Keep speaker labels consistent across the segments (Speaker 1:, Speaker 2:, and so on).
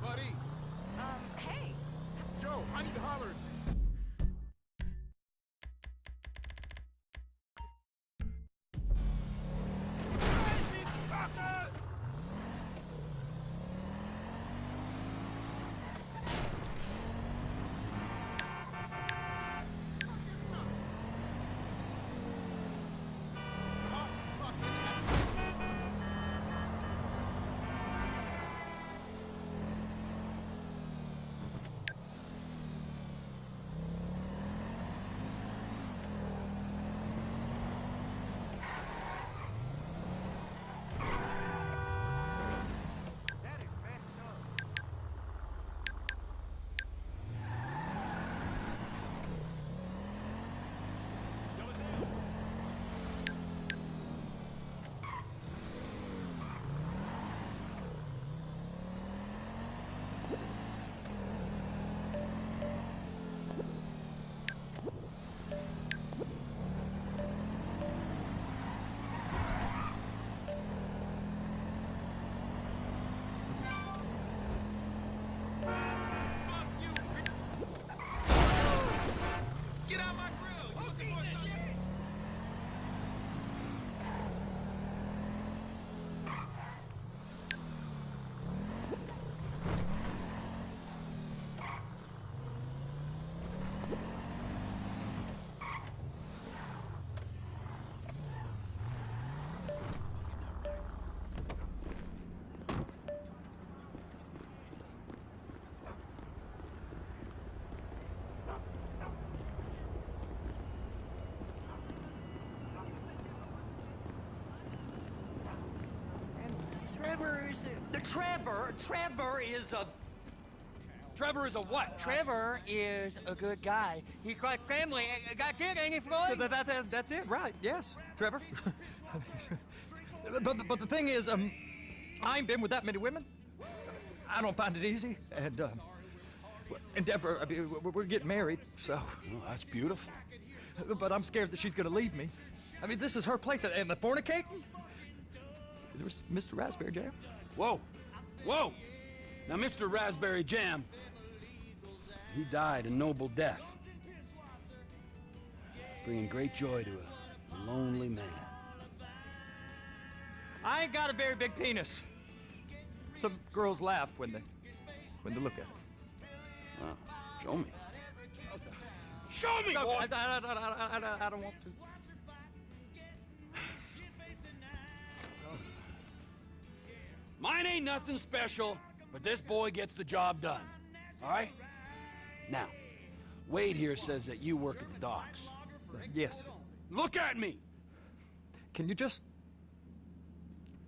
Speaker 1: Buddy.
Speaker 2: Hey.
Speaker 1: Yo, I need to holler at you.
Speaker 3: Trevor is a what?
Speaker 4: Trevor is a good guy. He's like family. Got kid, ain't he, Floyd?
Speaker 5: That's it, right? Yes, Trevor. but the thing is, I ain't been with that many women. I don't find it easy, and Deborah, I mean, we're getting married, so.
Speaker 3: Oh, that's beautiful.
Speaker 5: But I'm scared that she's gonna leave me. I mean, this is her place, and the fornicating. There's Mr. Raspberry Jam.
Speaker 3: Whoa, whoa! Now, Mr. Raspberry Jam, he died a noble death, bringing great joy to a lonely man.
Speaker 5: I ain't got a very big penis. Some girls laugh when they look at it.
Speaker 3: Oh, show me. Show me,
Speaker 5: No,
Speaker 3: boy!
Speaker 5: I don't want to.
Speaker 3: Mine ain't nothing special, but this boy gets the job done. All right? Now, Wade here says that you work at the docks.
Speaker 5: Yes.
Speaker 3: Look at me!
Speaker 5: Can you just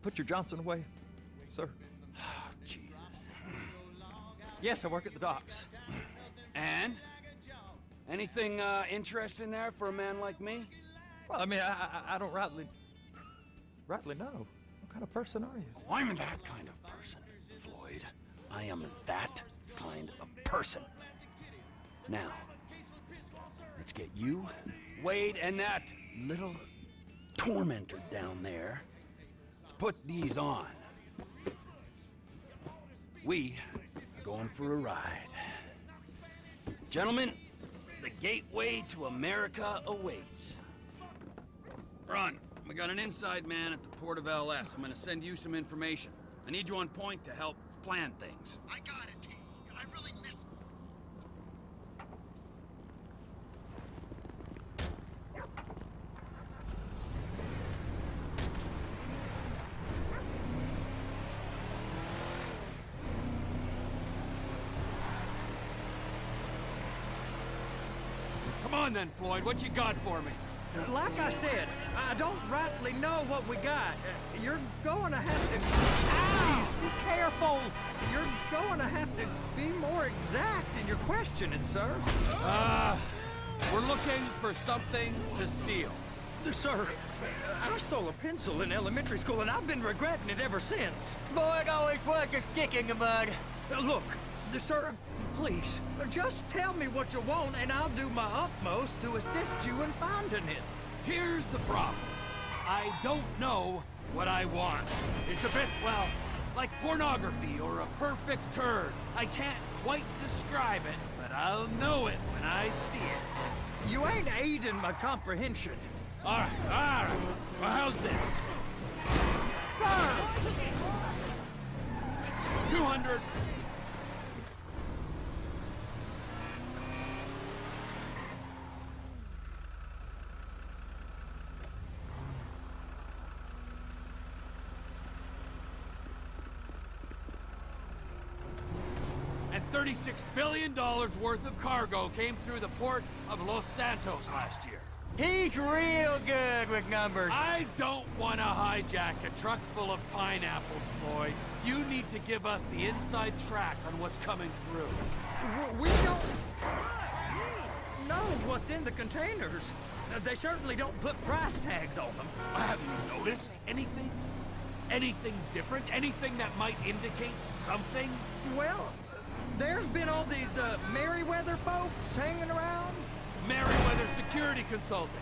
Speaker 5: put your Johnson away, sir?
Speaker 3: Oh, gee.
Speaker 5: Yes, I work at the docks.
Speaker 3: And? Anything interesting there for a man like me?
Speaker 5: Well, I mean, I don't rightly know. What kind of person are you?
Speaker 3: Oh, I'm that kind of person, Floyd. I am that kind of person. Now, let's get you, Wade, and that little tormentor down there to put these on. We are going for a ride. Gentlemen, the gateway to America awaits. Run. We got an inside man at the port of LS. I'm gonna send you some information. I need you on point to help plan things.
Speaker 6: I got it, T. I really miss...
Speaker 3: Come on then, Floyd. What you got for me?
Speaker 5: Like I said, I don't rightly know what we got. You're going to have to... Please, be careful! You're going to have to be more exact in your questioning, sir.
Speaker 3: We're looking for something to steal.
Speaker 5: Sir, I stole a pencil in elementary school, and I've been regretting it ever since.
Speaker 4: Floyd always was a stick in the mud.
Speaker 5: Look, sir, please, just tell me what you want, and I'll do my utmost to assist you in finding it.
Speaker 3: Here's the problem. I don't know what I want. It's a bit, well, Like pornography or a perfect turd. I can't quite describe it, but I'll know it when I see it.
Speaker 5: You ain't aiding my comprehension.
Speaker 3: All right. Well, how's this?
Speaker 5: Sir!
Speaker 3: 200. And $36 billion worth of cargo came through the port of Los Santos last year.
Speaker 4: He's real good with numbers.
Speaker 3: I don't want to hijack a truck full of pineapples, Floyd. You need to give us the inside track on what's coming through.
Speaker 5: We don't know what's in the containers. They certainly don't put price tags on them.
Speaker 3: Have you noticed anything? Anything different? Anything that might indicate something?
Speaker 5: Well, there's been all these Merryweather folks hanging around.
Speaker 3: Merryweather Security Consulting.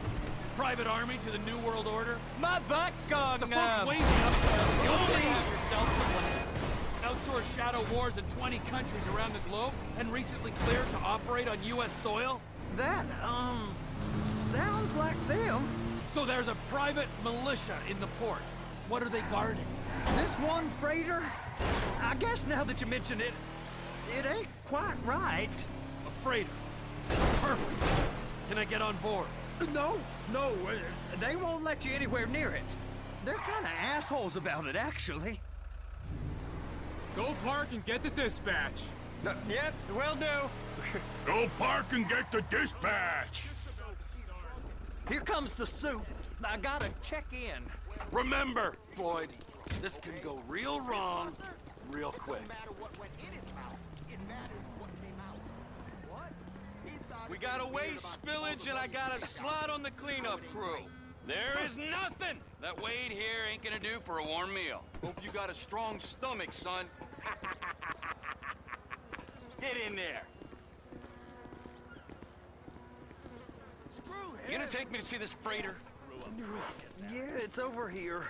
Speaker 3: Private army to the New World Order.
Speaker 4: My butt's gone
Speaker 3: The folks
Speaker 4: numb.
Speaker 3: waging up you only have yourself to blame. Outsourced shadow wars in 20 countries around the globe and recently cleared to operate on U.S. soil?
Speaker 5: That, sounds like them.
Speaker 3: So there's a private militia in the port. What are they guarding?
Speaker 5: This one freighter, I guess now that you mention it, it ain't quite right.
Speaker 3: A freighter. Perfect. Can I get on board?
Speaker 5: No, they won't let you anywhere near it. They're kind of assholes about it, actually.
Speaker 1: Go park and get to dispatch.
Speaker 4: Yep, will do.
Speaker 1: Go park and get to dispatch.
Speaker 5: Here comes the soup. I gotta check in.
Speaker 3: Remember, Floyd, this can go real wrong real quick.
Speaker 2: We got a waste spillage and I got a slot on the cleanup crew.
Speaker 3: There is nothing that Wade here ain't gonna do for a warm meal.
Speaker 2: Hope you got a strong stomach, son. Get in there. You gonna take me to see this freighter?
Speaker 5: Yeah, it's over here.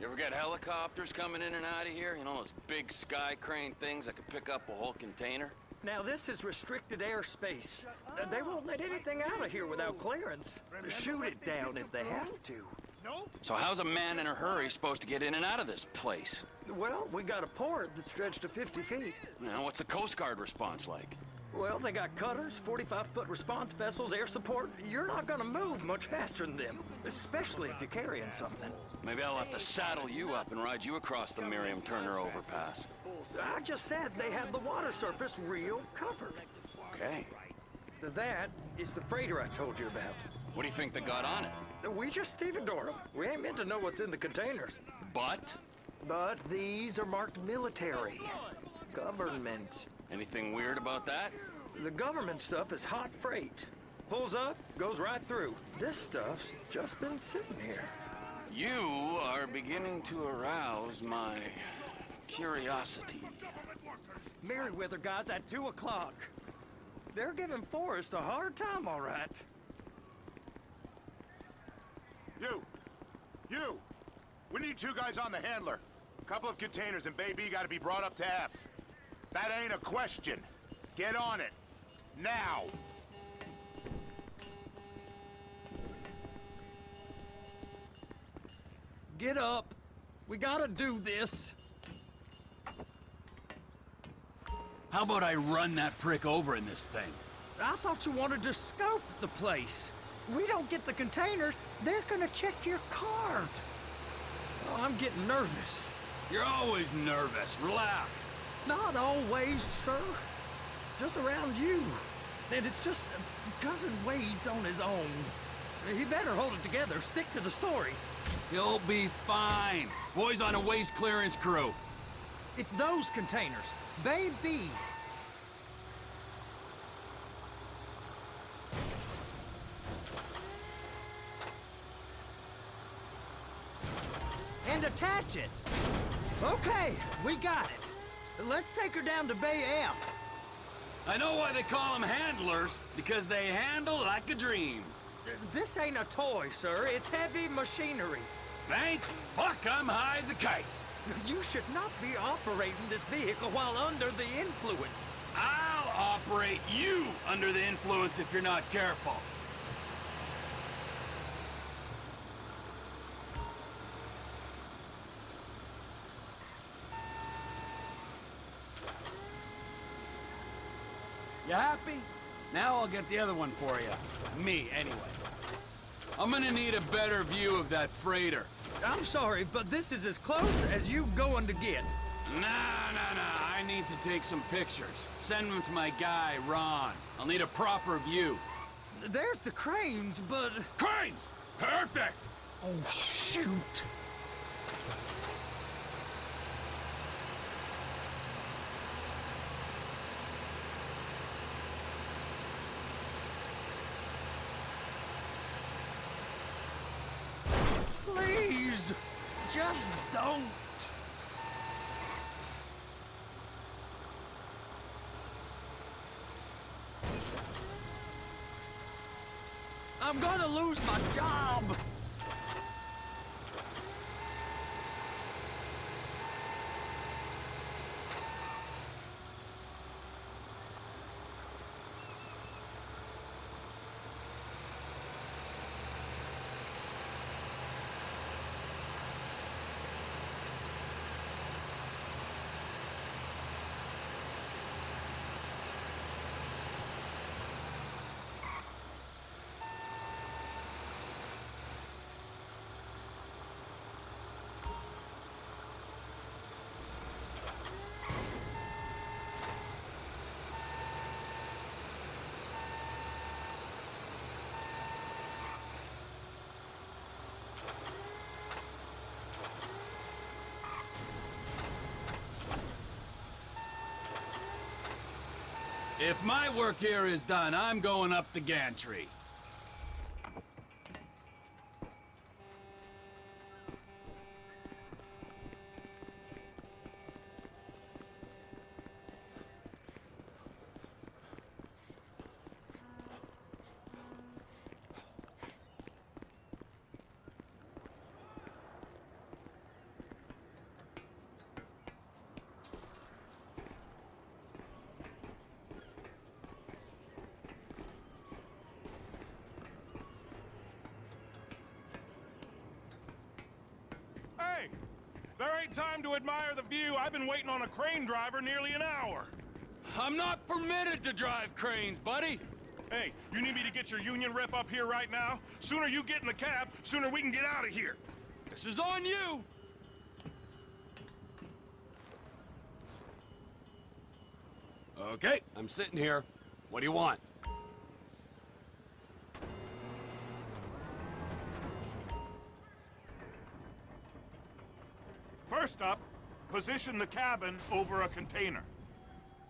Speaker 3: You ever get helicopters coming in and out of here? You know, those big sky crane things that could pick up a whole container?
Speaker 5: Now, this is restricted airspace. They won't let anything out of here without clearance. Shoot it down if they have to.
Speaker 3: So how's a man in a hurry supposed to get in and out of this place?
Speaker 5: Well, we got a port that stretched to 50 feet.
Speaker 3: You know, what's the Coast Guard response like?
Speaker 5: Well, they got cutters, 45-foot response vessels, air support. You're not gonna move much faster than them, especially if you're carrying something.
Speaker 3: Maybe I'll have to saddle you up and ride you across the Miriam Turner overpass.
Speaker 5: I just said they had the water surface real covered.
Speaker 3: Okay.
Speaker 5: That is the freighter I told you about.
Speaker 3: What do you think they got on it?
Speaker 5: We just stevedore them. We ain't meant to know what's in the containers.
Speaker 3: But?
Speaker 5: But these are marked military. Government.
Speaker 3: Anything weird about that?
Speaker 5: The government stuff is hot freight. Pulls up, goes right through. This stuff's just been sitting here.
Speaker 3: You are beginning to arouse my curiosity.
Speaker 5: Merryweather guys at 2 o'clock. They're giving Forrest a hard time, all right.
Speaker 1: You! We need 2 guys on the handler. A couple of containers and Bay B gotta be brought up to F. That ain't a question. Get on it. Now!
Speaker 5: Get up. We gotta do this.
Speaker 3: How about I run that prick over in this thing?
Speaker 5: I thought you wanted to scope the place. We don't get the containers, they're gonna check your card. Oh, I'm getting nervous.
Speaker 3: You're always nervous. Relax.
Speaker 5: Not always, sir. Just around you. And it's just Cousin Wade's on his own. He better hold it together, stick to the story.
Speaker 3: You'll be fine. Boys on a waste clearance crew.
Speaker 5: It's those containers. Bay B. And attach it. Okay, we got it. Let's take her down to Bay F.
Speaker 3: I know why they call them handlers, because they handle like a dream.
Speaker 5: This ain't a toy, sir. It's heavy machinery.
Speaker 3: Thank fuck I'm high as a kite.
Speaker 5: You should not be operating this vehicle while under the influence.
Speaker 3: I'll operate you under the influence if you're not careful. You happy? Now I'll get the other one for you. Me, anyway. I'm gonna need a better view of that freighter.
Speaker 5: I'm sorry, but this is as close as you going to get.
Speaker 3: Nah. I need to take some pictures. Send them to my guy, Ron. I'll need a proper view.
Speaker 5: There's the cranes, but...
Speaker 3: Cranes! Perfect!
Speaker 5: Oh, shoot. Please, just don't. I'm gonna lose my job.
Speaker 3: If my work here is done, I'm going up the gantry.
Speaker 7: Hey! There ain't time to admire the view. I've been waiting on a crane driver nearly an hour.
Speaker 3: I'm not permitted to drive cranes, buddy.
Speaker 7: Hey, you need me to get your union rep up here right now? Sooner you get in the cab, sooner we can get out of here.
Speaker 3: This is on you. Okay, I'm sitting here. What do you want?
Speaker 7: First up, position the cabin over a container.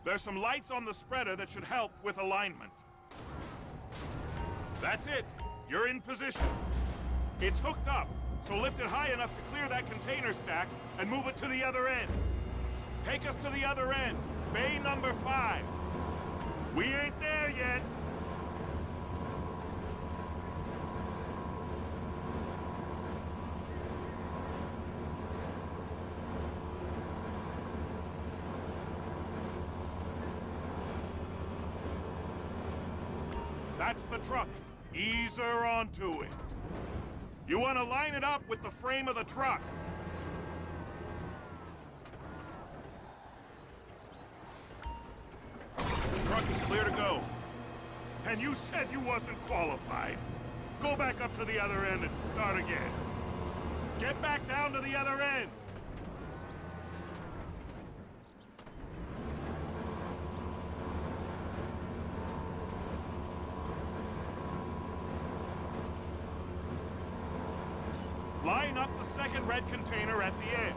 Speaker 7: There's some lights on the spreader that should help with alignment. That's it. You're in position. It's hooked up, so lift it high enough to clear that container stack and move it to the other end. Take us to the other end, bay number 5. We ain't there yet. That's the truck. Ease her onto it. You want to line it up with the frame of the truck. The truck is clear to go. And you said you wasn't qualified. Go back up to the other end and start again. Get back down to the other end. Line up the second red container at the end.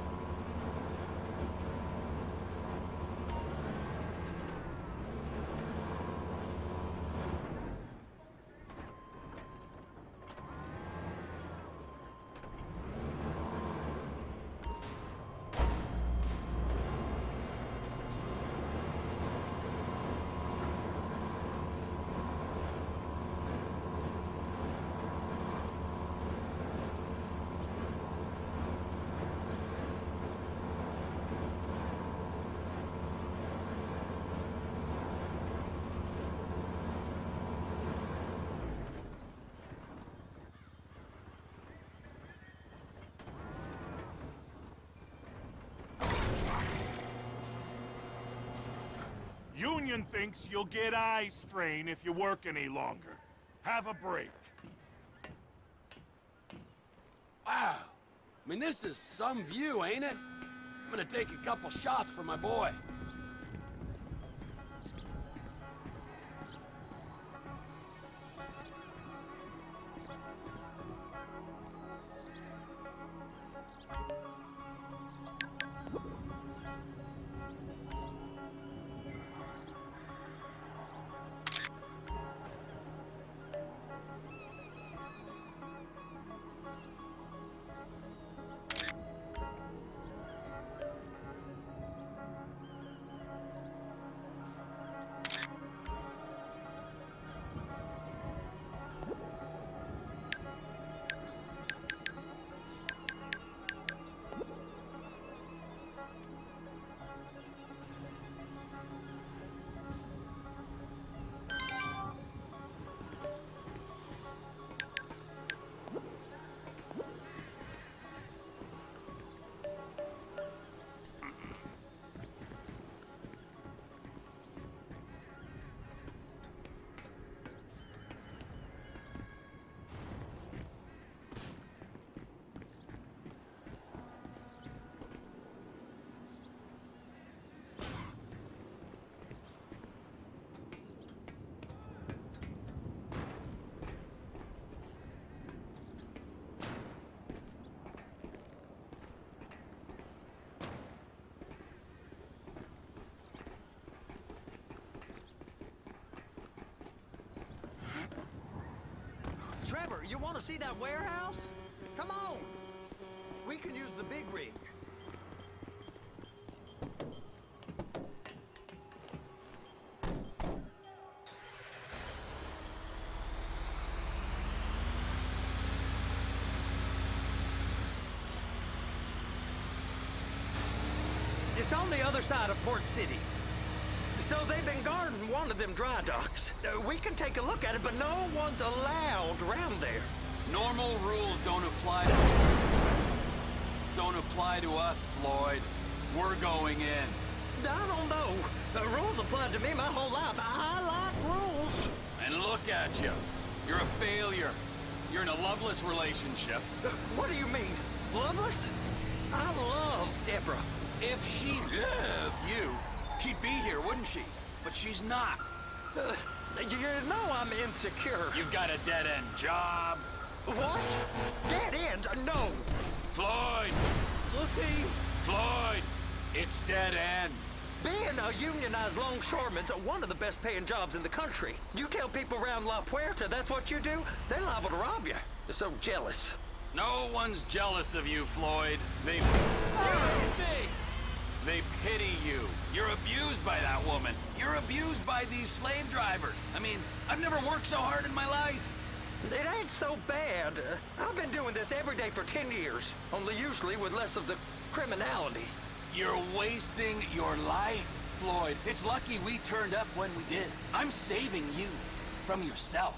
Speaker 7: Union thinks you'll get eye strain if you work any longer. Have a break.
Speaker 8: Wow. I mean, this is some view, ain't it? I'm gonna take a couple shots for my boy.
Speaker 5: Trevor, you want to see that warehouse? Come on. We can use the big rig. It's on the other side of Port City. So they've been guarding one of them dry docks. We can take a look at it, but no one's allowed around there.
Speaker 8: Normal rules don't apply to us, Floyd. We're going in.
Speaker 5: I don't know. The rules applied to me my whole life. I like rules.
Speaker 8: And look at you. You're a failure. You're in a loveless relationship.
Speaker 5: What do you mean? Loveless? I love Deborah.
Speaker 8: If she loved you, she'd be here, wouldn't she? But she's not.
Speaker 5: You know I'm insecure.
Speaker 8: You've got a dead-end job.
Speaker 5: What? Dead end? No.
Speaker 8: Floyd!
Speaker 5: Looky.
Speaker 8: Floyd! It's dead end.
Speaker 5: Being a unionized longshoreman's one of the best paying jobs in the country. You tell people around La Puerta that's what you do, they're liable to rob you. They're so jealous.
Speaker 8: No one's jealous of you, Floyd. They pity you. You're abused by that woman. You're abused by these slave drivers. I mean, I've never worked so hard in my life.
Speaker 5: It ain't so bad. I've been doing this every day for 10 years, only usually with less of the criminality.
Speaker 8: You're wasting your life, Floyd. It's lucky we turned up when we did. I'm saving you from yourself.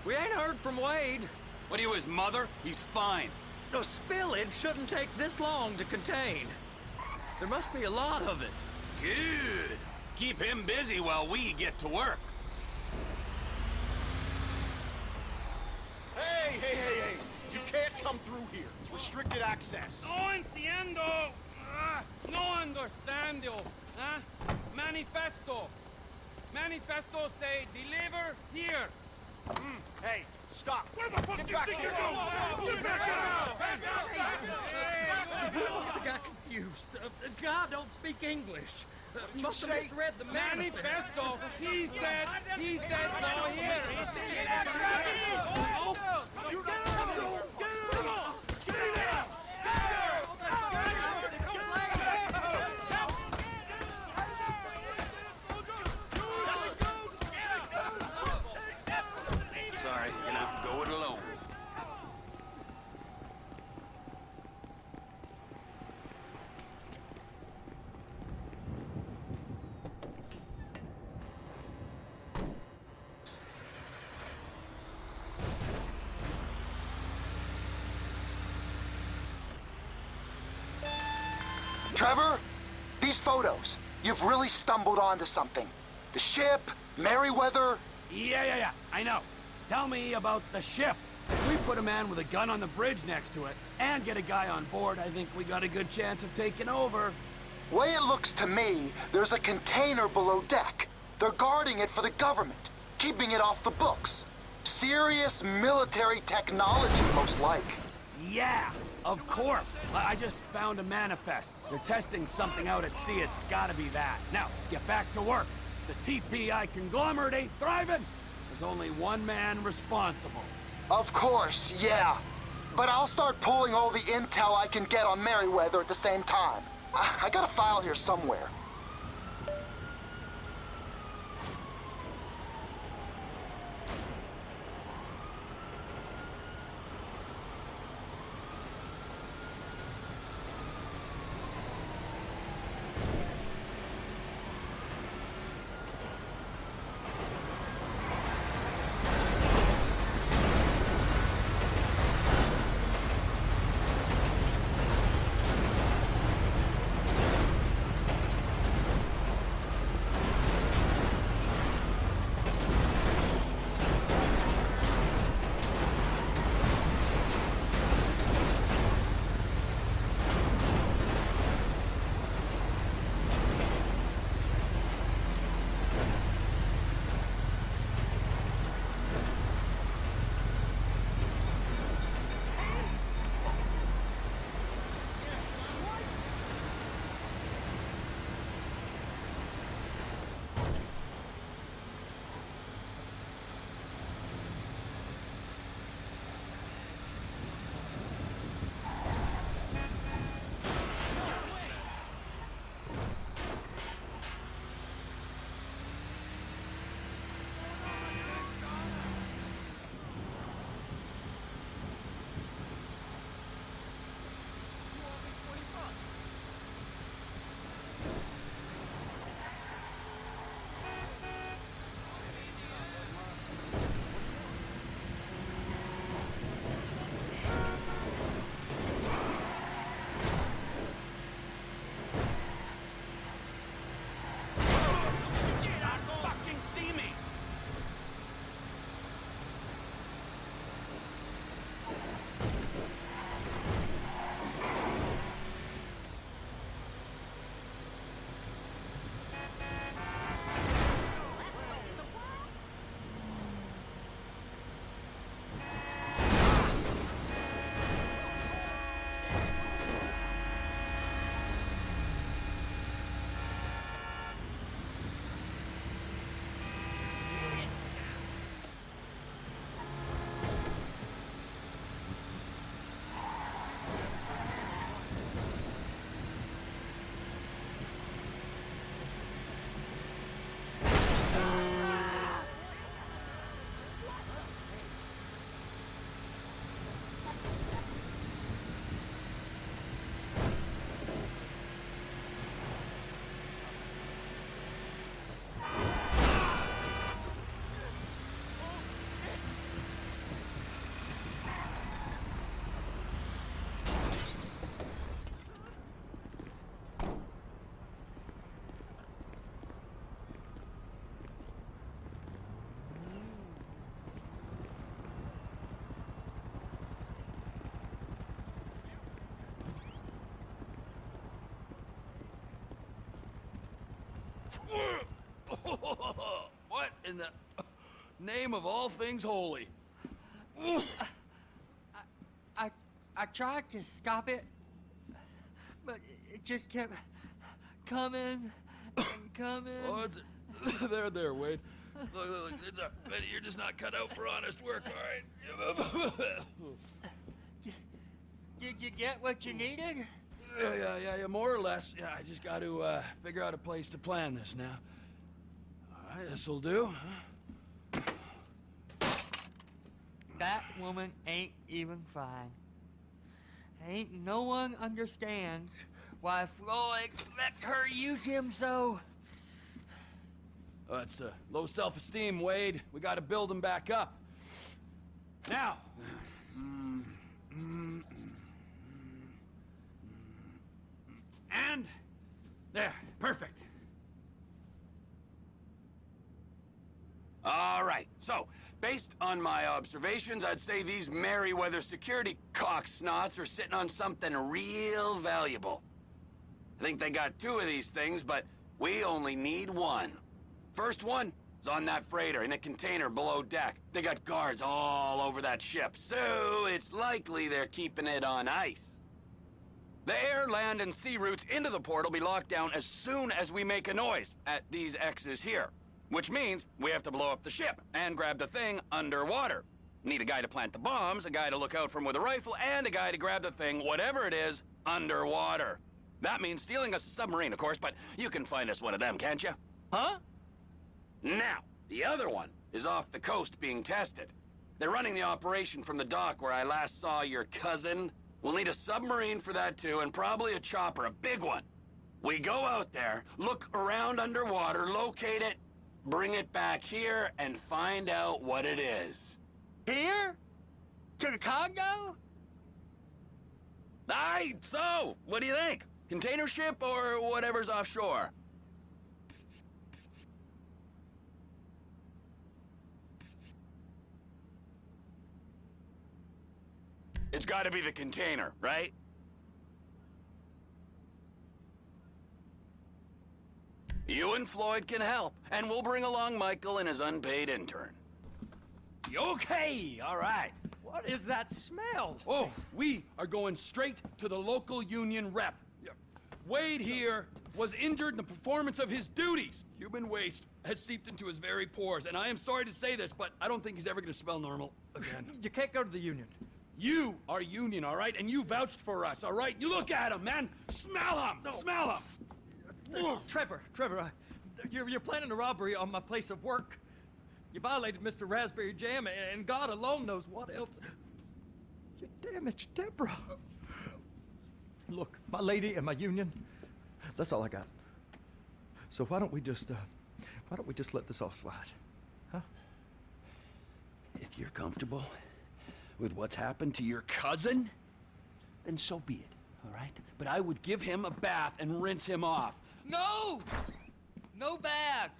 Speaker 5: We ain't heard from Wade.
Speaker 8: What are you, his mother? He's fine.
Speaker 5: A spillage shouldn't take this long to contain. There must be a lot of it.
Speaker 8: Good. Keep him busy while we get to work.
Speaker 9: Hey! You can't come through here. It's restricted access.
Speaker 10: No entiendo. No understando. Manifesto. Manifesto say deliver here.
Speaker 9: Hey, stop.
Speaker 10: Where the fuck do you think you're going? Get back out!
Speaker 5: He must have got confused. God don't speak English. Must have
Speaker 9: say?
Speaker 5: misread the
Speaker 10: Manifesto. He said no here.
Speaker 8: Sorry, you're gonna have to go it alone.
Speaker 6: Trevor, these photos. You've really stumbled onto something. The ship, Merryweather...
Speaker 3: Yeah, I know. Tell me about the ship. If we put a man with a gun on the bridge next to it, and get a guy on board, I think we got a good chance of taking over.
Speaker 6: Way it looks to me, there's a container below deck. They're guarding it for the government, keeping it off the books. Serious military technology, most like.
Speaker 3: Yeah, of course. I just found a manifest. They're testing something out at sea. It's gotta be that. Now, get back to work. The TPI conglomerate ain't thriving. There's only one man responsible.
Speaker 6: Of course, yeah. But I'll start pulling all the intel I can get on Merryweather at the same time. I got a file here somewhere.
Speaker 3: What in the name of all things holy?
Speaker 4: I tried to stop it, but it just kept coming and coming.
Speaker 3: Oh, it's there, Wade. Look, you're just not cut out for honest work, all right?
Speaker 4: Did you get what you needed?
Speaker 3: Yeah, more or less. Yeah, I just got to figure out a place to plan this now. All right, this'll do.
Speaker 4: That woman ain't even fine. Ain't no one understands why Floyd lets her use him so.
Speaker 3: Oh, that's low self-esteem, Wade. We got to build him back up. Now. And there, perfect.
Speaker 8: So, based on my observations, I'd say these Merryweather security cocksnots are sitting on something real valuable. I think they got 2 of these things, but we only need 1. First one is on that freighter in a container below deck. They got guards all over that ship, so it's likely they're keeping it on ice. The air, land, and sea routes into the port will be locked down as soon as we make a noise at these X's here. Which means we have to blow up the ship and grab the thing underwater. Need a guy to plant the bombs, a guy to look out for them with a rifle, and a guy to grab the thing, whatever it is, underwater. That means stealing us a submarine, of course, but you can find us one of them, can't you?
Speaker 4: Huh?
Speaker 8: Now, the other one is off the coast being tested. They're running the operation from the dock where I last saw your cousin. We'll need a submarine for that too, and probably a chopper, a big one. We go out there, look around underwater, locate it, bring it back here, and find out what it is.
Speaker 4: Here? To the Congo?
Speaker 8: Aye, so, what do you think? Container ship or whatever's offshore? It's gotta be the container, right? You and Floyd can help, and we'll bring along Michael and his unpaid intern.
Speaker 3: Okay, all right.
Speaker 5: What is that smell?
Speaker 3: Oh, we are going straight to the local union rep. Wade here was injured in the performance of his duties. Human waste has seeped into his very pores, and I am sorry to say this, but I don't think he's ever going to smell normal again.
Speaker 5: You can't go to the union.
Speaker 3: You are union, all right? And you vouched for us, all right? You look at him, man. Smell him. No. Smell him.
Speaker 5: Trevor, you're planning a robbery on my place of work. You violated Mr. Raspberry Jam, and God alone knows what else. You damaged Deborah. Look, my lady and my union, that's all I got. So why don't we just let this all slide, huh?
Speaker 3: If you're comfortable with what's happened to your cousin, then so be it, all right? But I would give him a bath and rinse him off.
Speaker 4: No! No bath!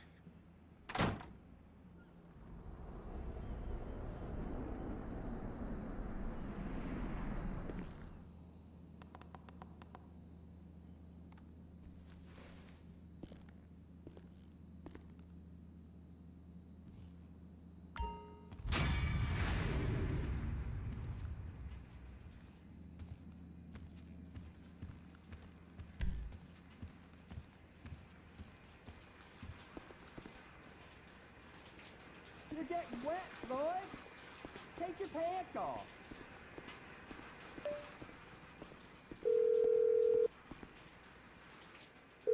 Speaker 10: You're getting wet, Floyd. Take your pants off.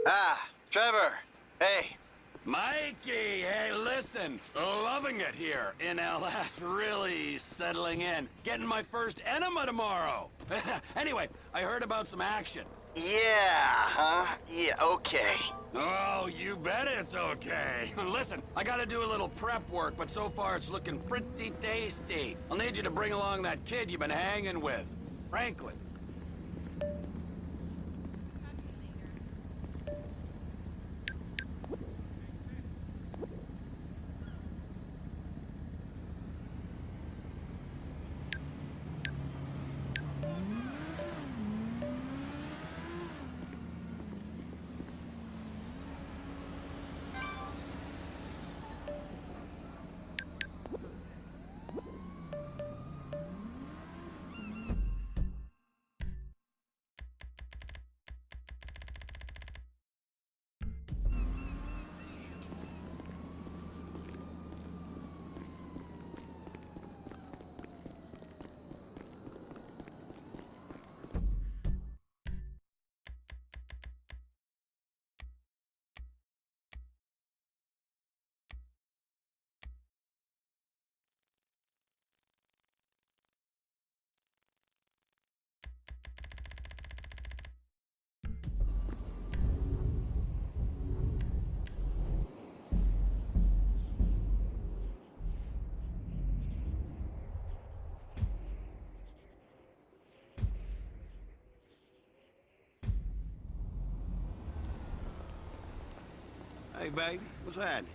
Speaker 11: Ah, Trevor. Hey.
Speaker 8: Mikey, hey, listen. Loving it here in LS. Really settling in. Getting my first enema tomorrow. Anyway, I heard about some action.
Speaker 11: Yeah, huh? Yeah, okay.
Speaker 8: Oh, you bet it's okay. Listen, I gotta do a little prep work, but so far it's looking pretty tasty. I'll need you to bring along that kid you've been hanging with, Franklin.
Speaker 12: Hey, baby, what's happening?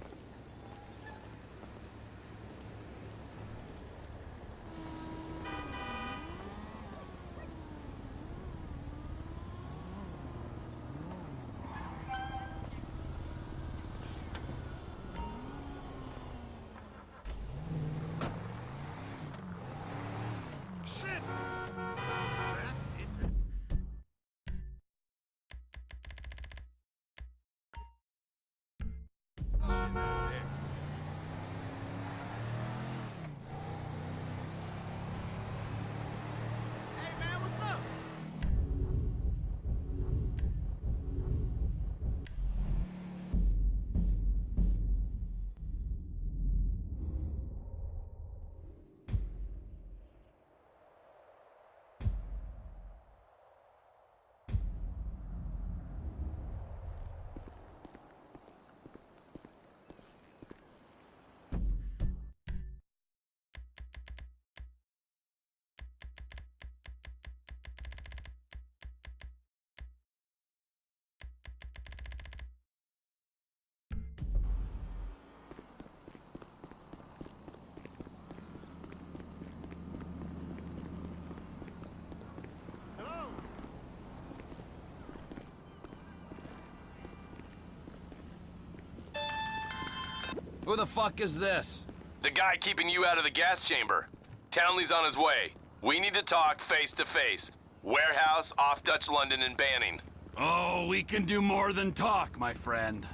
Speaker 8: Who the fuck is this?
Speaker 12: The guy keeping you out of the gas chamber. Townley's on his way. We need to talk face to face. Warehouse, off Dutch London, and Banning.
Speaker 8: Oh, we can do more than talk, my friend.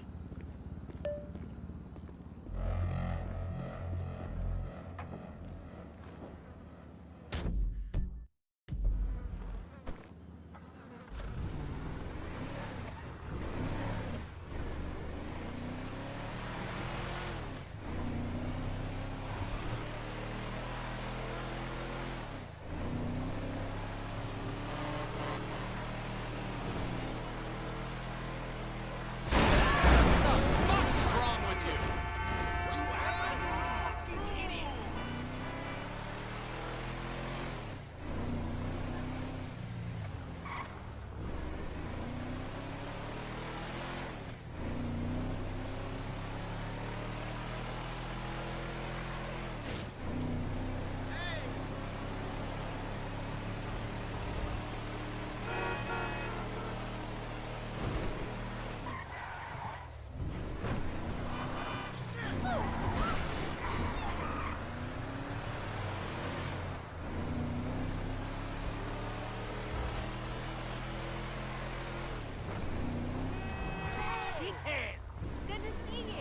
Speaker 13: Good to see you.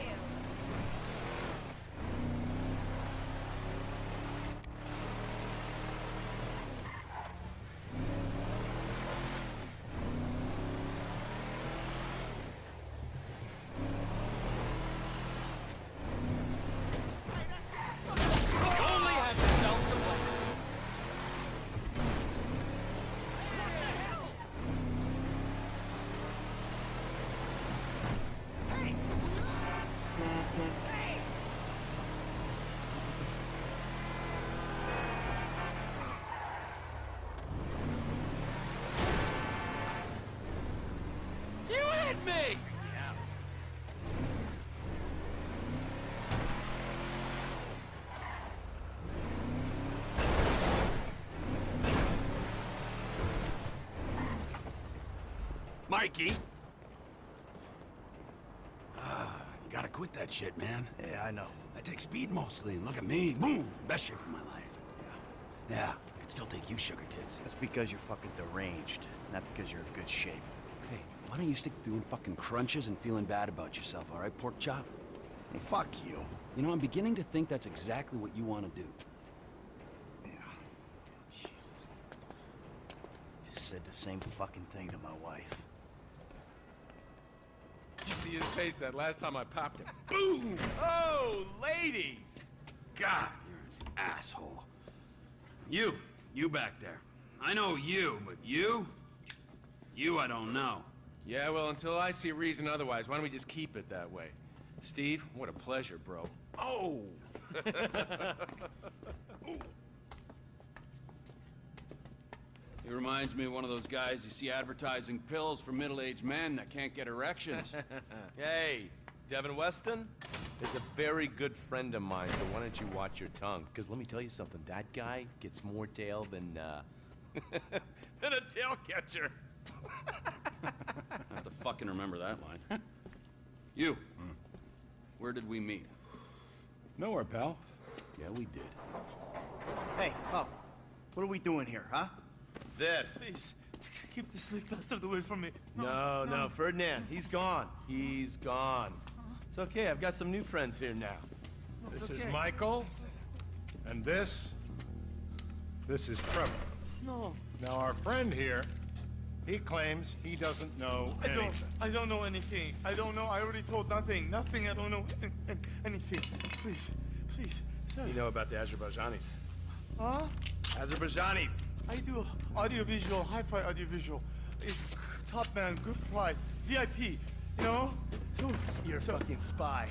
Speaker 10: Only have yourself to blame.
Speaker 8: You hit me! Mikey! You gotta quit that shit, man.
Speaker 14: Yeah, I know.
Speaker 8: I take speed mostly, and look at me. Boom! Best shape of my life. Yeah, I could still take you, sugar tits.
Speaker 14: That's because you're fucking deranged, not because you're in good shape.
Speaker 3: Hey, why don't you stick to doing fucking crunches and feeling bad about yourself, all right, pork chop?
Speaker 14: Hey, fuck you.
Speaker 3: You know, I'm beginning to think that's exactly what you want to do.
Speaker 14: Yeah. Jesus. Just said the same fucking thing to my wife.
Speaker 10: You see his face that last time I popped him.
Speaker 8: Boom!
Speaker 10: Oh, ladies!
Speaker 8: God, you're an asshole. You back there. I know you, but you I don't know.
Speaker 10: Yeah, well, until I see reason otherwise, why don't we just keep it that way? Steve, what a pleasure, bro. Oh!
Speaker 3: He reminds me of one of those guys you see advertising pills for middle-aged men that can't get erections.
Speaker 15: Hey, Devin Weston is a very good friend of mine, so why don't you watch your tongue? Because let me tell you something, that guy gets more tail than, than a tail catcher.
Speaker 3: I have to fucking remember that line. You. Where did we meet?
Speaker 14: Nowhere, pal. Yeah, we did. Hey, Pop. What are we doing here, huh?
Speaker 15: This.
Speaker 16: Please, keep the sleep bastard away from me.
Speaker 15: No, Ferdinand, he's gone. He's gone. It's okay, I've got some new friends here now.
Speaker 17: This is Michael, and this is Trevor.
Speaker 16: No.
Speaker 17: Now our friend here, he claims he doesn't know anything.
Speaker 16: I don't know anything. I don't know. I already told nothing. Nothing. I don't know anything. Please, sir.
Speaker 15: You know about the Azerbaijanis?
Speaker 16: Huh?
Speaker 15: Azerbaijanis.
Speaker 16: I do audiovisual, hi-fi audiovisual. It's top man, good price, VIP. You know?
Speaker 15: You're a fucking spy.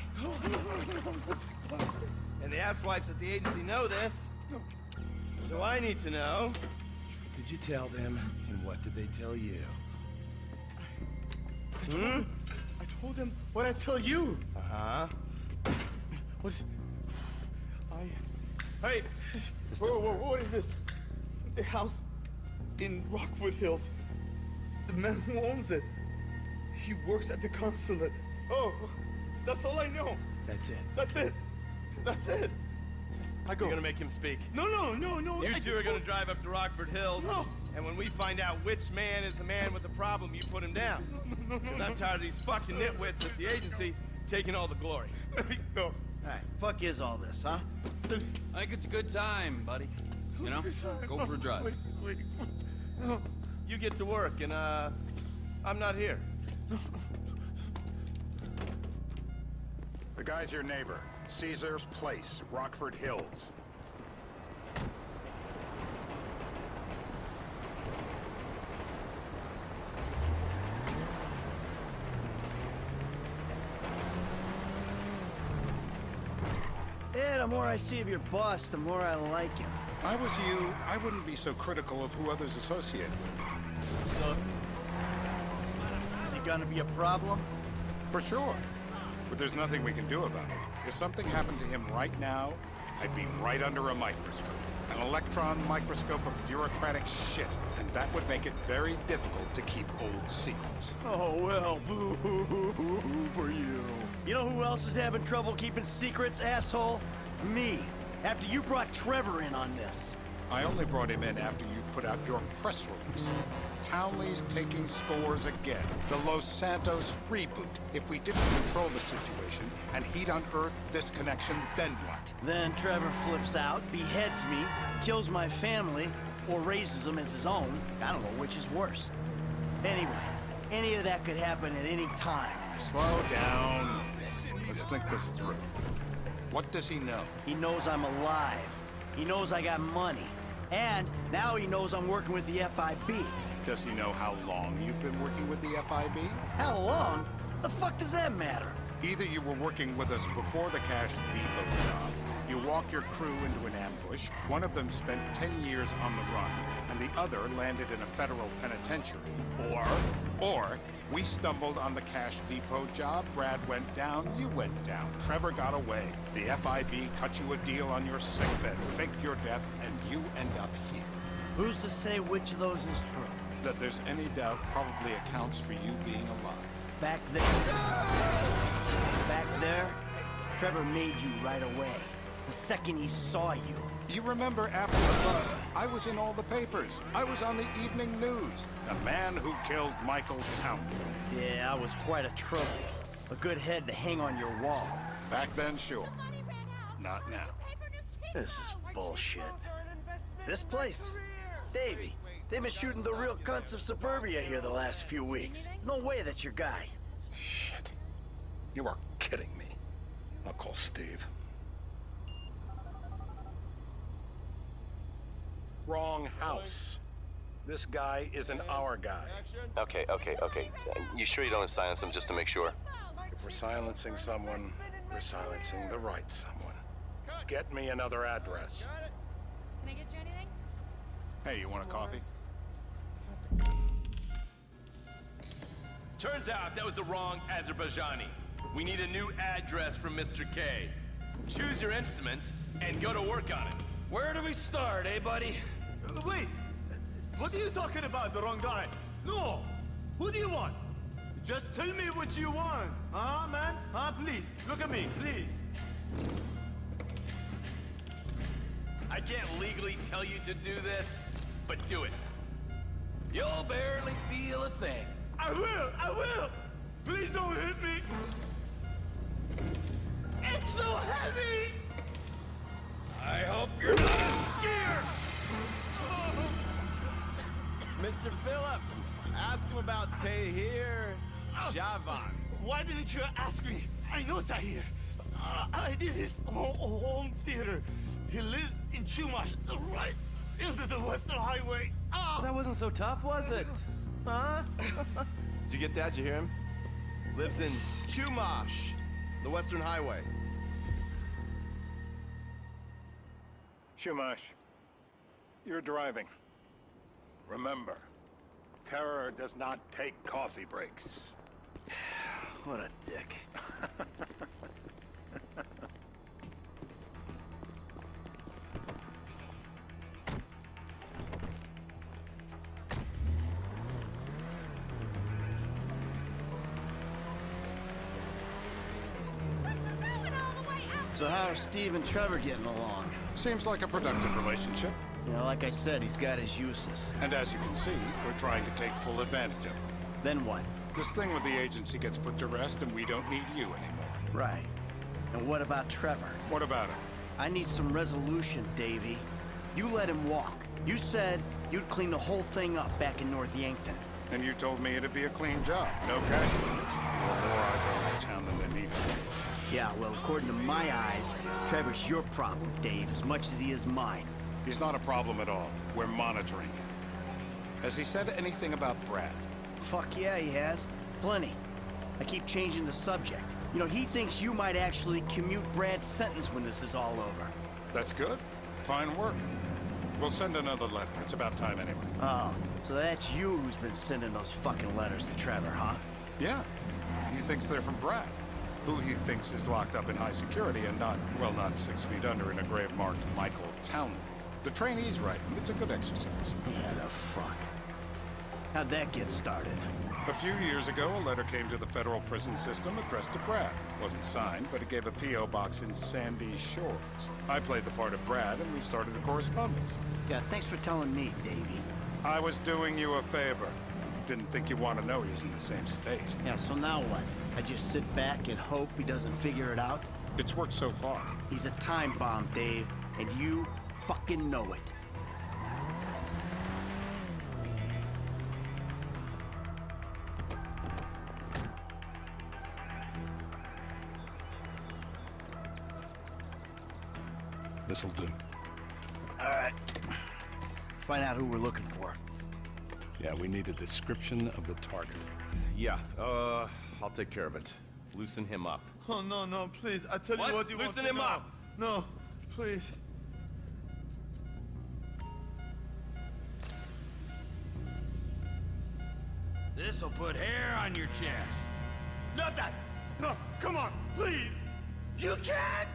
Speaker 15: And the asswipes at the agency know this. So I need to know, what did you tell them, and what did they tell you?
Speaker 16: I told them what I tell you.
Speaker 15: Uh-huh.
Speaker 16: What? Hey! Whoa, what is this? The house in Rockwood Hills. The man who owns it. He works at the consulate. Oh, That's all I know.
Speaker 15: That's it.
Speaker 16: That's it. That's it. I go.
Speaker 15: You're gonna make him speak.
Speaker 16: No.
Speaker 15: You two are gonna drive up to Rockford Hills.
Speaker 16: No.
Speaker 15: And when we find out which man is the man with the problem, you put him down. Because I'm tired of these fucking nitwits at the agency taking all the glory.
Speaker 16: Let me go.
Speaker 14: Alright, fuck is all this, huh?
Speaker 3: I think it's a good time, buddy. You know? Go for a drive.
Speaker 16: Wait.
Speaker 15: You get to work, and I'm not here.
Speaker 17: The guy's your neighbor. Caesar's Place, Rockford Hills.
Speaker 14: Yeah, the more I see of your boss, the more I like him.
Speaker 17: If I was you, I wouldn't be so critical of who others associate with.
Speaker 14: So, is he gonna be a problem?
Speaker 17: For sure. But there's nothing we can do about it. If something happened to him right now, I'd be right under a microscope. An electron microscope of bureaucratic shit. And that would make it very difficult to keep old secrets.
Speaker 14: Oh, well, boo-hoo-hoo-hoo for you. You know who else is having trouble keeping secrets, asshole? Me. After you brought Trevor in on this.
Speaker 17: I only brought him in after you put out your press release. Townley's taking scores again. The Los Santos reboot. If we didn't control the situation and he'd unearthed this connection, then what?
Speaker 14: Then Trevor flips out, beheads me, kills my family, or raises them as his own. I don't know which is worse. Anyway, any of that could happen at any time.
Speaker 17: Slow down. Let's think this through. What does he know?
Speaker 14: He knows I'm alive. He knows I got money. And now he knows I'm working with the FIB.
Speaker 17: Does he know how long you've been working with the FIB?
Speaker 14: How long? The fuck does that matter?
Speaker 17: Either you were working with us before the Cash Depot job, you walked your crew into an ambush, one of them spent 10 years on the run, and the other landed in a federal penitentiary. Or we stumbled on the Cash Depot job, Brad went down, you went down. Trevor got away. The FIB cut you a deal on your sickbed, faked your death, and you end up here.
Speaker 14: Who's to say which of those is true?
Speaker 17: That there's any doubt probably accounts for you being alive.
Speaker 14: Back there, Trevor made you right away. The second he saw you.
Speaker 17: You remember after the bust, I was in all the papers. I was on the evening news. The man who killed Michael Townley.
Speaker 14: Yeah, I was quite a trophy. A good head to hang on your wall.
Speaker 17: Back then, sure. Not now.
Speaker 14: This is bullshit. This place? Davey, they've been shooting the real cunts of suburbia here the last few weeks. No way that's your guy.
Speaker 17: Shit. You are kidding me. I'll call Steve. Wrong house. This guy isn't our guy.
Speaker 12: Okay. You sure you don't silence him just to make sure?
Speaker 17: If we're silencing someone, we're silencing the right someone. Get me another address.
Speaker 13: Can I get you anything?
Speaker 17: Hey, you want a coffee?
Speaker 15: Turns out that was the wrong Azerbaijani. We need a new address from Mr. K. Choose your instrument and go to work on it.
Speaker 3: Where do we start, eh, buddy?
Speaker 16: Wait! What are you talking about? The wrong guy? No! Who do you want? Just tell me what you want. Huh, man? Huh, please. Look at me, please.
Speaker 15: I can't legally tell you to do this, but do it.
Speaker 3: You'll barely feel a thing.
Speaker 16: I will! Please don't hit me! It's so heavy!
Speaker 3: I hope you're not
Speaker 16: scared!
Speaker 15: Mr. Phillips, ask him about Tahir Javan.
Speaker 16: Why didn't you ask me? I know Tahir. I did his home theater. He lives in Chumash, right into the Western Highway.
Speaker 15: Well, that wasn't so tough, was it? Huh? Did you get that? Did you hear him? Lives in Chumash, the Western Highway.
Speaker 17: Shumash, you're driving. Remember, terror does not take coffee breaks.
Speaker 14: What a dick. So how are Steve and Trevor getting along?
Speaker 17: Seems like a productive relationship.
Speaker 14: You know, like I said, he's got his uses.
Speaker 17: And as you can see, we're trying to take full advantage of him.
Speaker 14: Then what?
Speaker 17: This thing with the agency gets put to rest and we don't need you anymore.
Speaker 14: Right. And what about Trevor?
Speaker 17: What about him?
Speaker 14: I need some resolution, Davey. You let him walk. You said you'd clean the whole thing up back in North Yankton.
Speaker 17: And you told me it'd be a clean job. No casualties. More eyes on the town than they need.
Speaker 14: Yeah, well, according to my eyes, Trevor's your problem, Dave, as much as he is mine.
Speaker 17: He's not a problem at all. We're monitoring him. Has he said anything about Brad?
Speaker 14: Fuck yeah, he has. Plenty. I keep changing the subject. You know, he thinks you might actually commute Brad's sentence when this is all over.
Speaker 17: That's good. Fine work. We'll send another letter. It's about time anyway.
Speaker 14: Oh, so that's you who's been sending those fucking letters to Trevor, huh?
Speaker 17: Yeah. He thinks they're from Brad, who he thinks is locked up in high security and not, well, not 6 feet under in a grave marked Michael Townley. The trainees write them. It's a good exercise.
Speaker 14: Yeah, the fuck. How'd that get started?
Speaker 17: A few years ago, a letter came to the federal prison system addressed to Brad. Wasn't signed, but it gave a P.O. box in Sandy Shores. I played the part of Brad, and we started a correspondence.
Speaker 14: Yeah, thanks for telling me, Davey.
Speaker 17: I was doing you a favor. Didn't think you want to know he was in the same state.
Speaker 14: Yeah, so now what? I just sit back and hope he doesn't figure it out?
Speaker 17: It's worked so far.
Speaker 14: He's a time bomb, Dave, and you fucking know it.
Speaker 18: This'll do.
Speaker 14: All right. Find out who we're looking for.
Speaker 18: Yeah, we need a description of the target.
Speaker 15: Yeah, I'll take care of it. Loosen him up.
Speaker 16: Oh, no, no, please. I tell
Speaker 15: What?
Speaker 16: you what you
Speaker 15: Loosen
Speaker 16: want to
Speaker 15: him
Speaker 16: know.
Speaker 15: up.
Speaker 16: No, please.
Speaker 3: This'll put hair on your chest.
Speaker 16: Not that. No, come on, please. You can't.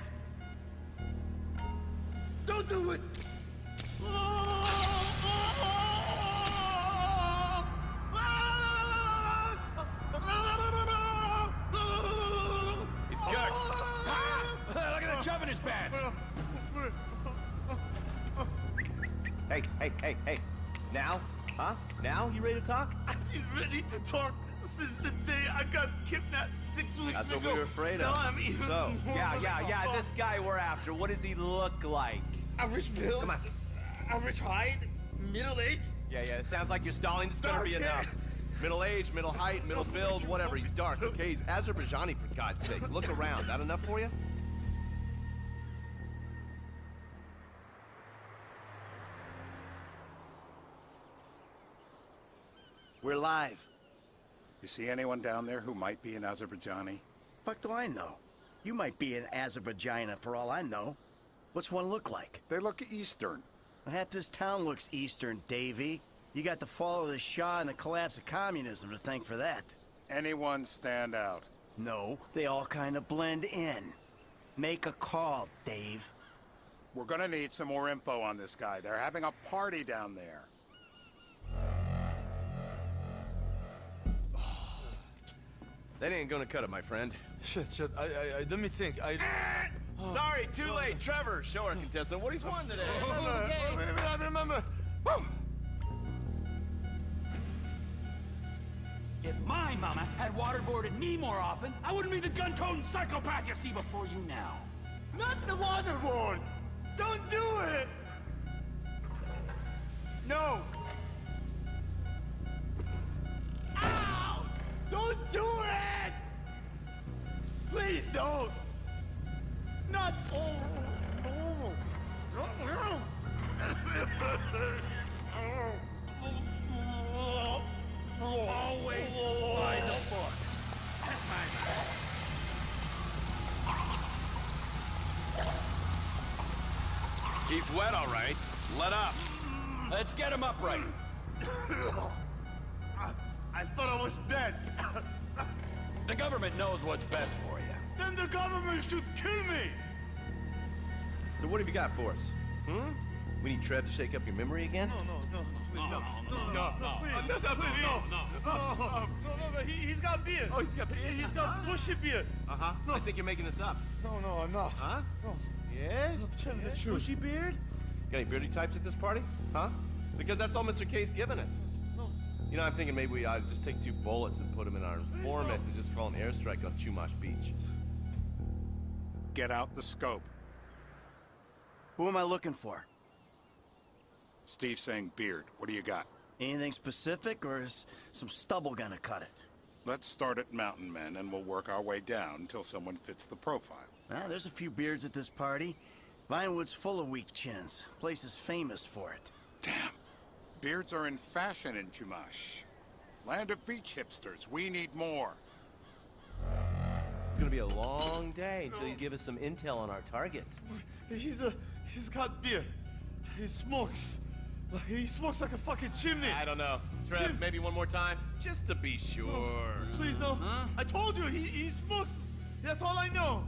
Speaker 16: Don't do it.
Speaker 15: He's cooked.
Speaker 3: Look at the chub in his pants.
Speaker 15: Hey. Now? Huh? Now? You ready to talk?
Speaker 16: I've been ready to talk since the day I got kidnapped 6 weeks
Speaker 15: That's
Speaker 16: ago.
Speaker 15: what we were afraid of.
Speaker 16: Now I'm even
Speaker 15: So,
Speaker 16: more
Speaker 15: yeah, this guy we're after, what does he look like?
Speaker 16: Average build. Come on. Average height. Middle age.
Speaker 15: Yeah, it sounds like you're stalling. This better be
Speaker 16: Dark
Speaker 15: enough.
Speaker 16: hair.
Speaker 15: Middle age, middle height, middle build, whatever. He's dark, okay? He's Azerbaijani, for God's sakes. Look around. That enough for you?
Speaker 14: We're live.
Speaker 17: You see anyone down there who might be an Azerbaijani?
Speaker 14: Fuck do I know? You might be an Azerbaijana for all I know. What's one look like?
Speaker 17: They look Eastern.
Speaker 14: Half this town looks Eastern, Davey. You got the fall of the Shah and the collapse of communism to thank for that.
Speaker 17: Anyone stand out?
Speaker 14: No, they all kind of blend in. Make a call, Dave.
Speaker 17: We're gonna need some more info on this guy. They're having a party down there.
Speaker 15: That ain't gonna cut it, my friend.
Speaker 16: Shit. Let me think.
Speaker 15: Sorry, too late. Trevor, show our contestant what he's won today.
Speaker 16: I remember. Woo!
Speaker 3: If my mama had waterboarded me more often, I wouldn't be the gun-toting psychopath you see before you now.
Speaker 16: Not the waterboard! Don't do it! No! Ow! Don't do it! Please don't! Not
Speaker 3: Always by the book. That's my man.
Speaker 15: He's wet, all right. Let up.
Speaker 3: Let's get him upright.
Speaker 16: I thought I was dead.
Speaker 3: The government knows what's best for you.
Speaker 16: Then the government should kill me.
Speaker 15: So what have you got for us? We need Trev to shake up your memory again?
Speaker 16: No, he's got beard.
Speaker 15: Oh, he's got beard.
Speaker 16: He's got bushy beard.
Speaker 15: Uh-huh.
Speaker 16: No.
Speaker 15: I think you're making this up.
Speaker 16: No, I'm not.
Speaker 15: Huh?
Speaker 16: No.
Speaker 15: Yeah?
Speaker 16: Tell me the truth.
Speaker 15: Bushy beard? Got any beardy types at this party? Huh? Because that's all Mr. K's given us.
Speaker 16: No.
Speaker 15: You know, I'm thinking maybe we ought to just take 2 bullets and put them in our informant to just call an airstrike on Chumash Beach.
Speaker 17: Get out the scope.
Speaker 14: Who am I looking for?
Speaker 17: Steve saying beard. What do you got?
Speaker 14: Anything specific, or is some stubble gonna cut it?
Speaker 17: Let's start at Mountain Men, and we'll work our way down until someone fits the profile.
Speaker 14: There's a few beards at this party. Vinewood's full of weak chins. Place is famous for it.
Speaker 17: Damn. Beards are in fashion in Chumash. Land of beach hipsters. We need more.
Speaker 15: It's gonna be a long day until you give us some intel on our target.
Speaker 16: He's got beard. He smokes. He smokes like a fucking chimney.
Speaker 15: I don't know. Trev, maybe one more time? Just to be sure.
Speaker 16: No, please, no.
Speaker 3: Huh?
Speaker 16: I told you, he smokes. That's all I know.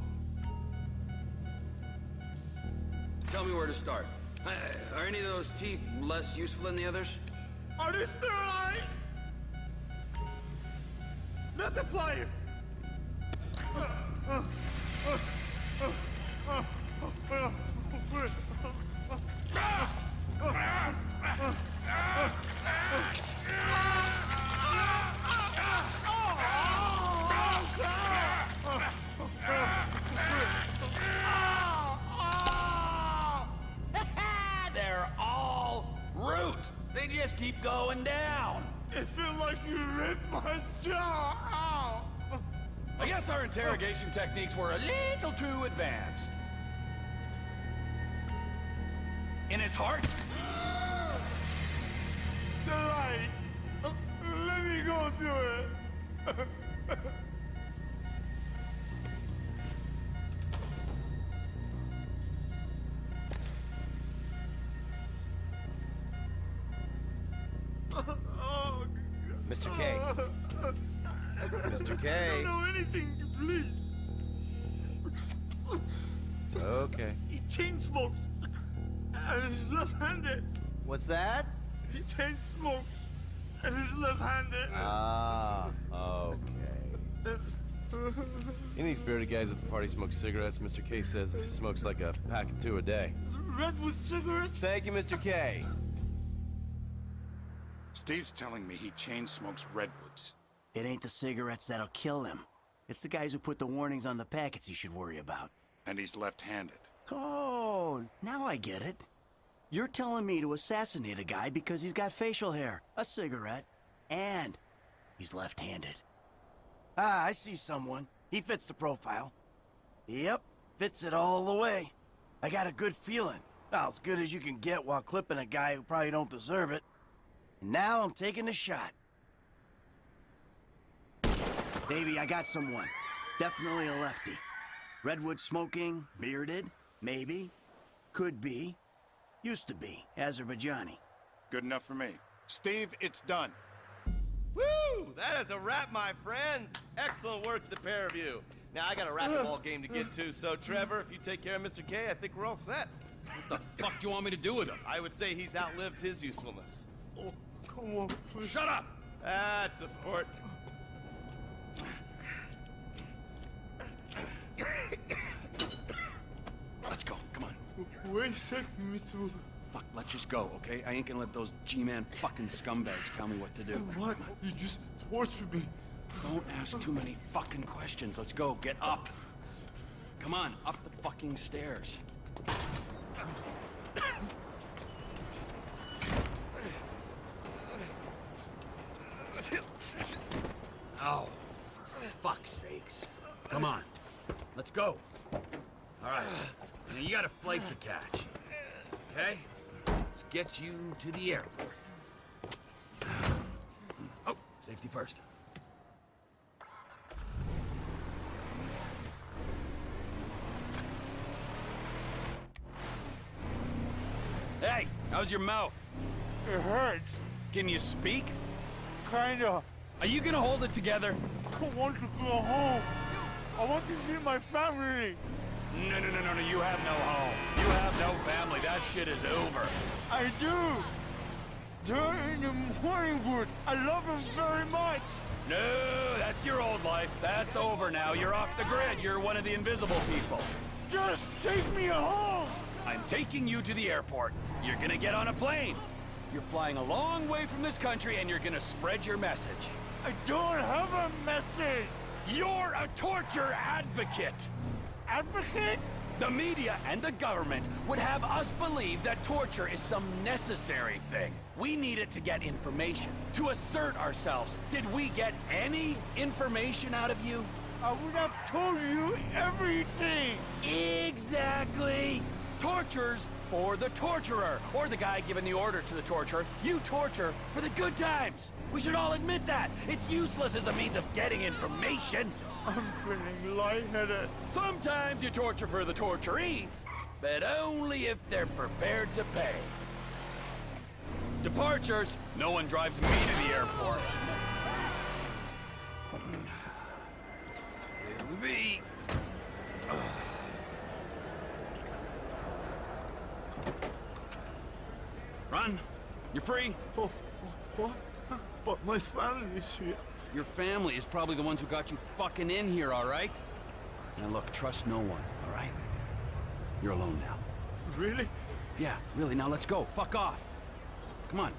Speaker 3: Tell me where to start. Are any of those teeth less useful than the others?
Speaker 16: Are they still alive? Not the flyers.
Speaker 3: They're all root. They just keep going down.
Speaker 16: It feels like you ripped my jaw out.
Speaker 3: I guess our interrogation techniques were a little too advanced. In his heart?
Speaker 16: The light. Let me go through it.
Speaker 15: Mr. K. Mr. K.
Speaker 16: I don't know anything, please.
Speaker 15: It's okay.
Speaker 16: He chain smokes. And he's left-handed.
Speaker 14: What's that?
Speaker 16: He chain smokes. And he's left-handed.
Speaker 15: Ah, okay. Any of these bearded guys at the party smoke cigarettes? Mr. K says he smokes like a pack of 2 a day.
Speaker 16: Redwood cigarettes?
Speaker 15: Thank you, Mr. K.
Speaker 17: Steve's telling me he chain smokes redwoods.
Speaker 14: It ain't the cigarettes that'll kill him. It's the guys who put the warnings on the packets he should worry about.
Speaker 17: And he's left-handed.
Speaker 14: Oh, now I get it. You're telling me to assassinate a guy because he's got facial hair, a cigarette, and he's left-handed. Ah, I see someone. He fits the profile. Yep, fits it all the way. I got a good feeling. Well, as good as you can get while clipping a guy who probably don't deserve it. And now I'm taking a shot. Davey, I got someone. Definitely a lefty. Redwood smoking, bearded, maybe, could be, used to be, Azerbaijani.
Speaker 17: Good enough for me. Steve, it's done.
Speaker 15: Woo! That is a wrap, my friends. Excellent work, the pair of you. Now, I got a racquetball game to get to, so Trevor, if you take care of Mr. K, I think we're all set.
Speaker 3: What the fuck do you want me to do with him?
Speaker 15: I would say he's outlived his usefulness.
Speaker 16: Oh, come on, please.
Speaker 3: Shut up!
Speaker 15: That's a sport.
Speaker 3: Let's go, come on.
Speaker 16: Where you taking me to?
Speaker 3: Fuck, let's just go, okay? I ain't gonna let those G-Man fucking scumbags tell me what to do.
Speaker 16: What? You just tortured me.
Speaker 3: Don't ask too many fucking questions. Let's go, get up. Come on, up the fucking stairs. Oh, for fuck's sakes. Come on, let's go. All right, now you got a flight to catch, okay? Let's get you to the airport. Oh, safety first. Hey, how's your mouth?
Speaker 16: It hurts.
Speaker 3: Can you speak?
Speaker 16: Kinda.
Speaker 3: Are you gonna hold it together?
Speaker 16: I want to go home. I want to see my family.
Speaker 3: No, you have no home. You have no family. That shit is over.
Speaker 16: I do. They're in the Morningwood. I love them very much.
Speaker 3: No, that's your old life. That's over now. You're off the grid. You're one of the invisible people.
Speaker 16: Just take me home.
Speaker 3: I'm taking you to the airport. You're gonna get on a plane. You're flying a long way from this country and you're gonna spread your message.
Speaker 16: I don't have a message.
Speaker 3: You're a torture advocate.
Speaker 16: Advocate?
Speaker 3: The media and the government would have us believe that torture is some necessary thing. We need it to get information, to assert ourselves. Did we get any information out of you?
Speaker 16: I would have told you everything.
Speaker 3: Exactly. Torture's for the torturer, or the guy giving the orders to the torturer. You torture for the good times. We should all admit that. It's useless as a means of getting information.
Speaker 16: I'm feeling lightheaded.
Speaker 3: Sometimes you torture for the torturee, but only if they're prepared to pay. Departures. No one drives me to the airport. Here we be. Run. You're free.
Speaker 16: Oh, what? But my family's here.
Speaker 3: Your family is probably the ones who got you fucking in here, all right? Now look, trust no one, all right? You're alone now.
Speaker 16: Really?
Speaker 3: Yeah, really. Now let's go. Fuck off. Come on.